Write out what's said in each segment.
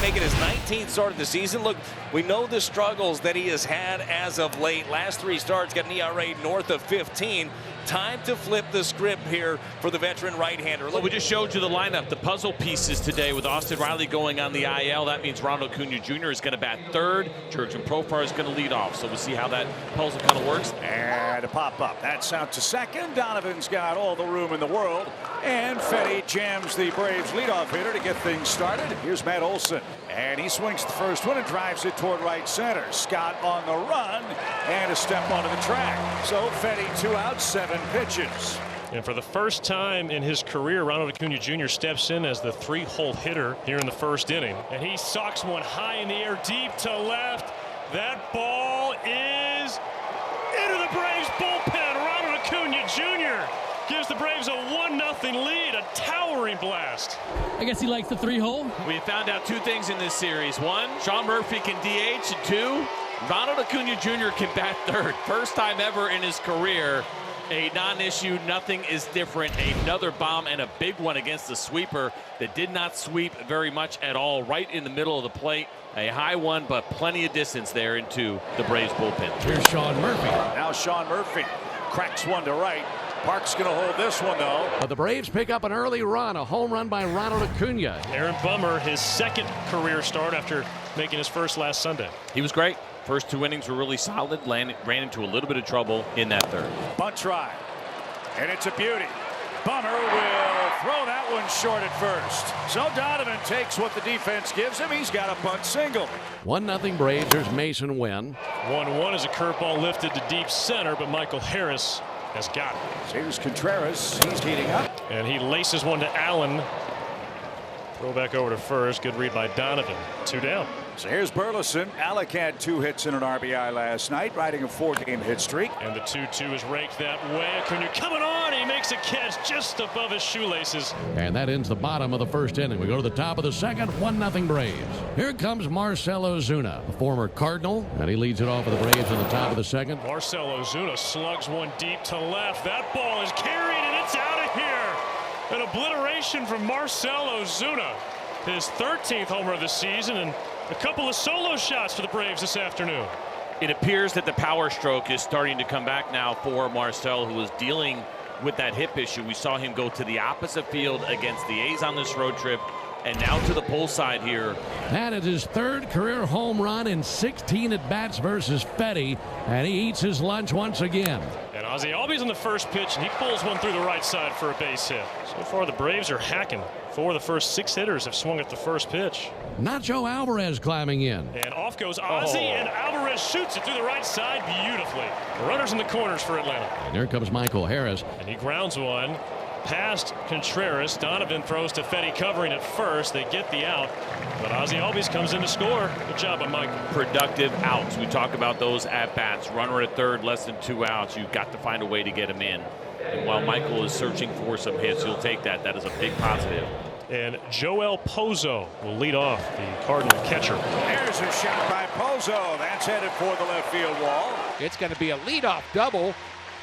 making his 19th start of the season. Look, we know the struggles that he has had as of late. Last 3 starts got an ERA north of 15. Time to flip the script here for the veteran right-hander. Well, we just showed you the lineup, the puzzle pieces today with Austin Riley going on the IL. That means Ronald Acuna Jr. is going to bat third. Jurickson Profar is going to lead off. So we'll see how that puzzle kind of works. And a pop-up. That's out to second. Donovan's got all the room in the world. And Fetty jams the Braves leadoff hitter to get things started. Here's Matt Olson. And he swings the first one and drives it toward right center. Scott on the run and a step onto the track. So Fetty 2 outs, 7 pitches. And for the first time in his career, Ronald Acuna Jr. steps in as the 3-hole hitter here in the first inning. And he socks one high in the air, deep to left. That ball is into the Braves bullpen. Ronald Acuna Jr. gives the Braves a 1-0 lead, a towering blast. I guess he likes the 3-hole. We found out 2 things in this series. 1, Sean Murphy can DH. And 2, Ronald Acuna Jr. can bat third. First time ever in his career. A non-issue, nothing is different. Another bomb and a big one against the sweeper that did not sweep very much at all. Right in the middle of the plate. A high one, but plenty of distance there into the Braves bullpen. Here's Sean Murphy. Now Sean Murphy cracks one to right. Park's going to hold this one, though. But the Braves pick up an early run, a home run by Ronald Acuna. Aaron Bummer, his second career start after making his first last Sunday. He was great. First 2 innings were really solid. Ran into a little bit of trouble in that third. Bunt try. And it's a beauty. Bummer will throw that one short at first. So Donovan takes what the defense gives him. He's got a bunt single. 1-0 Braves. There's Mason Wynn. 1-1 as a curveball lifted to deep center, but Michael Harris has got it. Here's Contreras. He's heating up. And he laces one to Allen. Throw back over to first. Good read by Donovan. 2 down. So here's Burleson. Alec had 2 hits and an RBI last night, riding a 4-game hit streak. And the 2-2 is raked that way. Acuna coming on. He makes a catch just above his shoelaces. And that ends the bottom of the first inning. We go to the top of the second. 1-0 Braves. Here comes Marcell Ozuna, a former Cardinal, and he leads it off for the Braves in the top of the second. Marcell Ozuna slugs one deep to left. That ball is carried and it's out of here. An obliteration from Marcell Ozuna. His 13th homer of the season and a couple of solo shots for the Braves this afternoon. It appears that the power stroke is starting to come back now for Marcell, who was dealing with that hip issue. We saw him go to the opposite field against the A's on this road trip, and now to the pull side here. That is his 3rd career home run in 16 at-bats versus Fetty, and he eats his lunch once again. And Ozzie Albies on the first pitch, and he pulls one through the right side for a base hit. So far, the Braves are hacking. 4 of the first 6 hitters have swung at the first pitch. Nacho Alvarez climbing in. And off goes Ozzie, and Alvarez shoots it through the right side beautifully. Runners in the corners for Atlanta. And there comes Michael Harris. And he grounds one past Contreras. Donovan throws to Fetty covering at first. They get the out, but Ozzie Albies comes in to score. Good job by Michael. Productive outs. We talk about those at-bats. Runner at third, less than 2 outs. You've got to find a way to get him in. And while Michael is searching for some hits, you'll take that. That is a big positive. And Joel Pozo will lead off, the Cardinal catcher. There's a shot by Pozo. That's headed for the left field wall. It's going to be a leadoff double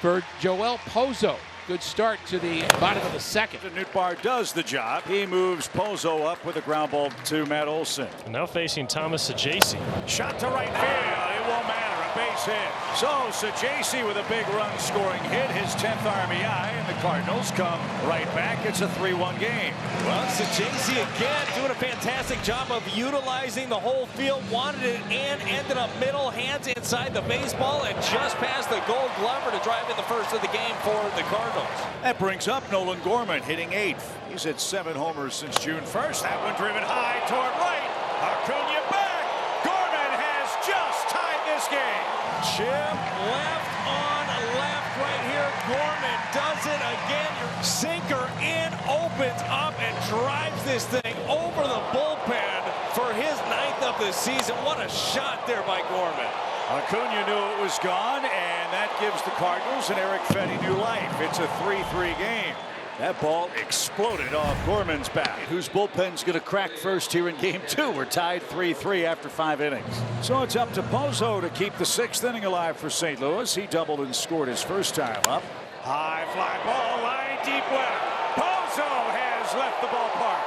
for Joel Pozo. Good start to the bottom of the second. Nootbaar does the job. He moves Pozo up with a ground ball to Matt Olson. And now facing Thomas Sajaci. Shot to right field. It won't matter. A base hit. So Sajaci with a big run scoring hit, his 10th RBI, and the Cardinals come right back. It's a 3-1 game. Well, Sajaci again doing a fantastic job of utilizing the whole field. Wanted it in, ended up middle, hands inside the baseball, and just past the Gold Glover to drive in the first of the game for the Cardinals. That brings up Nolan Gorman hitting 8th. He's hit 7 homers since June 1st. That one driven high toward right. Acuna back. Gorman has just tied this game. Chip left on left right here. Gorman does it again. Sinker in, opens up, and drives this thing over the bullpen for his 9th of the season. What a shot there by Gorman. Acuna knew it was gone, and that gives the Cardinals and Eric Fetty new life. It's a 3-3 game. That ball exploded off Gorman's bat. Whose bullpen's going to crack first here in game 2? We're tied 3-3 after 5 innings. So it's up to Pozo to keep the 6th inning alive for St. Louis. He doubled and scored his first time up. High fly ball, line deep left. Pozo has left the ballpark.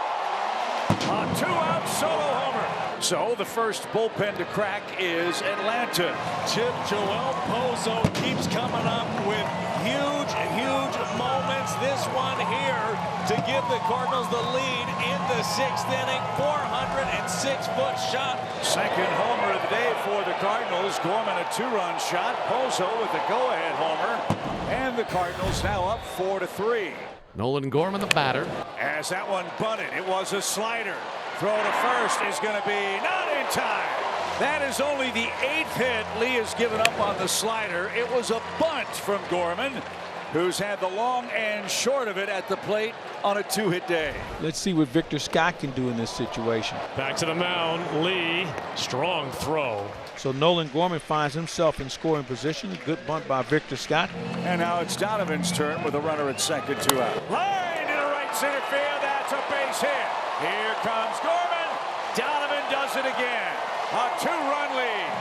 A 2-out solo homer. So the first bullpen to crack is Atlanta. Joel Pozo keeps coming up with huge moments. This one here to give the Cardinals the lead in the 6th inning. 406-foot shot. Second homer of the day for the Cardinals. Gorman a 2-run shot. Pozo with the go-ahead homer. And the Cardinals now up 4-3. Nolan Gorman, the batter. As that one bunted, it was a slider. Throw to first is going to be not in time. That is only the 8th hit Lee has given up on the slider. It was a bunt from Gorman, who's had the long and short of it at the plate on a 2-hit day. Let's see what Victor Scott can do in this situation. Back to the mound. Lee, strong throw. So Nolan Gorman finds himself in scoring position. Good bunt by Victor Scott. And now it's Donovan's turn with a runner at second, 2 out. Line to the right center field. That's a base hit. Here comes Gorman. Donovan does it again. A 2-run lead.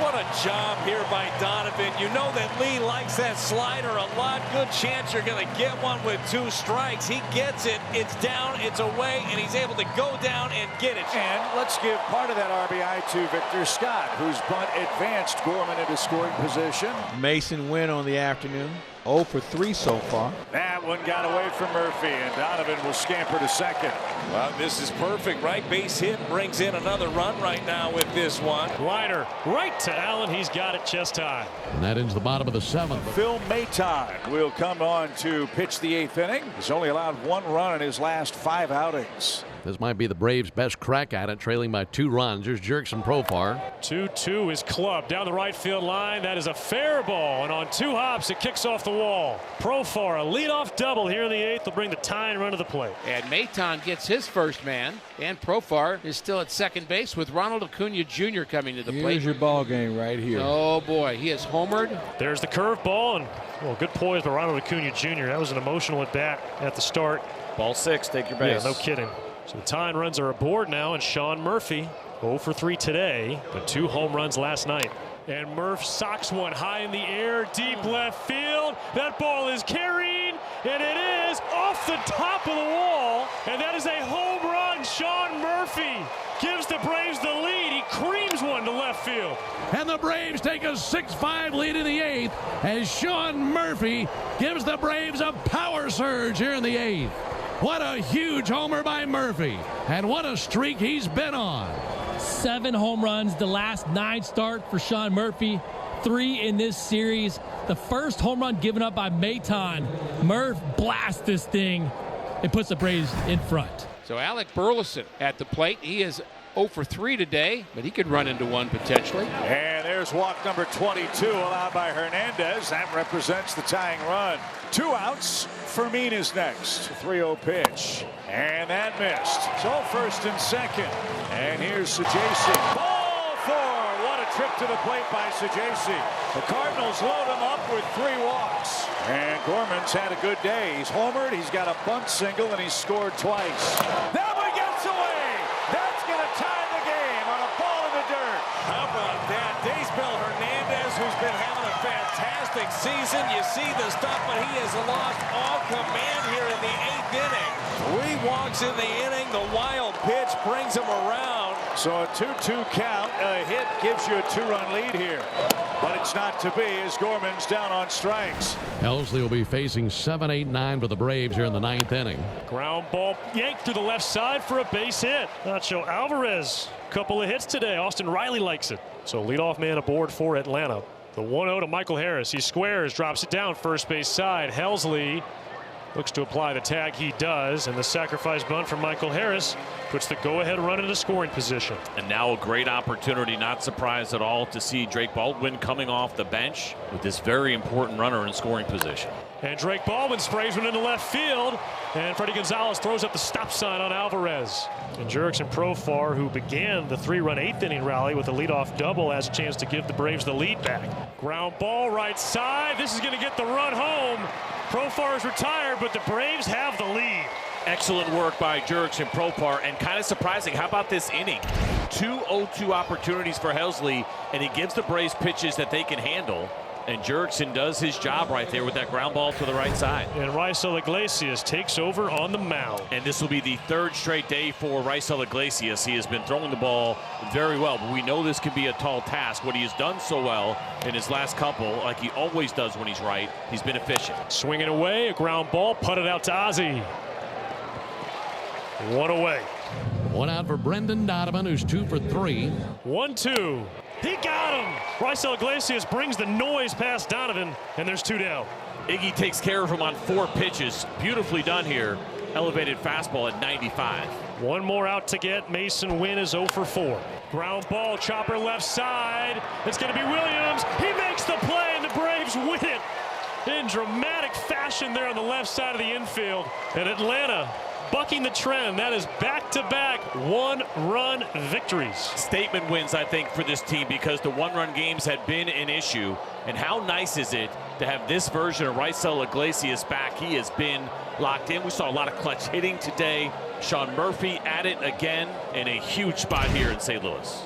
What a job here by Donovan. You know that Lee likes that slider a lot. Good chance you're going to get one with 2 strikes. He gets it. It's down. It's away. And he's able to go down and get it. And let's give part of that RBI to Victor Scott, whose bunt advanced Gorman into scoring position. Mason Wynn on the afternoon. 0 for 3 so far. That one got away from Murphy, and Donovan will scamper to second. Well, this is perfect. Right base hit brings in another run right now with this one. Liner right to Allen. He's got it chest high. And that ends the bottom of the 7th. Phil Maton will come on to pitch the 8th inning. He's only allowed 1 run in his last 5 outings. This might be the Braves' best crack at it, trailing by 2 runs. Here's Jurickson Profar. 2-2 is clubbed down the right field line. That is a fair ball, and on 2 hops, it kicks off the wall. Profar, a leadoff double here in the 8th, will bring the tying run to the plate. And Maton gets his first man, and Profar is still at second base with Ronald Acuna Jr. coming to the plate. Here's your ball game right here. Oh boy, he has homered. There's the curveball, and well, good poise by Ronald Acuna Jr. That was an emotional at bat at the start. Ball 6, take your base. Yeah, no kidding. So the tying runs are aboard now, and Sean Murphy 0 for 3 today, but 2 home runs last night. And Murph socks one high in the air, deep left field. That ball is carried, and it is off the top of the wall, and that is a home run. Sean Murphy gives the Braves the lead. He creams one to left field. And the Braves take a 6-5 lead in the 8th as Sean Murphy gives the Braves a power surge here in the 8th. What a huge homer by Murphy, and what a streak he's been on. 7 home runs, the last 9 start for Sean Murphy, 3 in this series. The first home run given up by Maton. Murph blasts this thing and puts the Braves in front. So Alec Burleson at the plate. He is 0 for 3 today, but he could run into one potentially. And there's walk number 22 allowed by Hernandez. That represents the tying run. 2 outs. Fermin is next. 3-0 pitch. And that missed. So first and second. And here's Sajaci. Ball 4. What a trip to the plate by Sajaci. The Cardinals load him up with 3 walks. And Gorman's had a good day. He's homered. He's got a bunt single, and he's scored twice. That one gets away. That's going to tie the game on a ball in the dirt. How about that? Daysbel Hernandez, who's been having a fantastic season. You see the stuff, but he has lost all command here in the 8th inning. 3 walks in the inning. The wild pitch brings him around. So a 2-2 count. A hit gives you a 2-run lead here. But it's not to be as Gorman's down on strikes. Helsley will be facing 7-8-9 for the Braves here in the 9th inning. Ground ball yanked through the left side for a base hit. Nacho Alvarez, couple of hits today. Austin Riley likes it. So leadoff man aboard for Atlanta. The 1-0 to Michael Harris. He squares, drops it down first base side. Helsley looks to apply the tag. He does, and the sacrifice bunt from Michael Harris puts the go-ahead run into scoring position. And now a great opportunity, not surprised at all, to see Drake Baldwin coming off the bench with this very important runner in scoring position. And Drake Baldwin sprays one into left field, and Freddie Gonzalez throws up the stop sign on Alvarez. And Jurickson Profar, who began the 3-run 8th inning rally with a leadoff double, has a chance to give the Braves the lead back. Ground ball right side. This is going to get the run home. Profar is retired, but the Braves have the lead. Excellent work by Jurickson Profar, and kind of surprising. How about this inning? 2 0-2 opportunities for Helsley, and he gives the Braves pitches that they can handle. And Jurickson does his job right there with that ground ball to the right side. And Raisel Iglesias takes over on the mound. And this will be the third straight day for Raisel Iglesias. He has been throwing the ball very well, but we know this can be a tall task. What he has done so well in his last couple, like he always does when he's right, he's been efficient. Swinging away, a ground ball, putted out to Ozzie. One away. One out for Brendan Donovan, who's 2 for 3. 1-2. He got him. Raisel Iglesias brings the noise past Donovan, and there's 2 down. Iggy takes care of him on 4 pitches. Beautifully done here. Elevated fastball at 95. One more out to get. Mason Wynn is 0 for 4. Ground ball, chopper left side. It's going to be Williams. He makes the play, and the Braves win it in dramatic fashion there on the left side of the infield. And Atlanta bucking the trend. That is back-to-back one-run victories. Statement wins, I think, for this team because the one-run games had been an issue. And how nice is it to have this version of Raisel Iglesias back? He has been locked in. We saw a lot of clutch hitting today. Sean Murphy at it again in a huge spot here in St. Louis.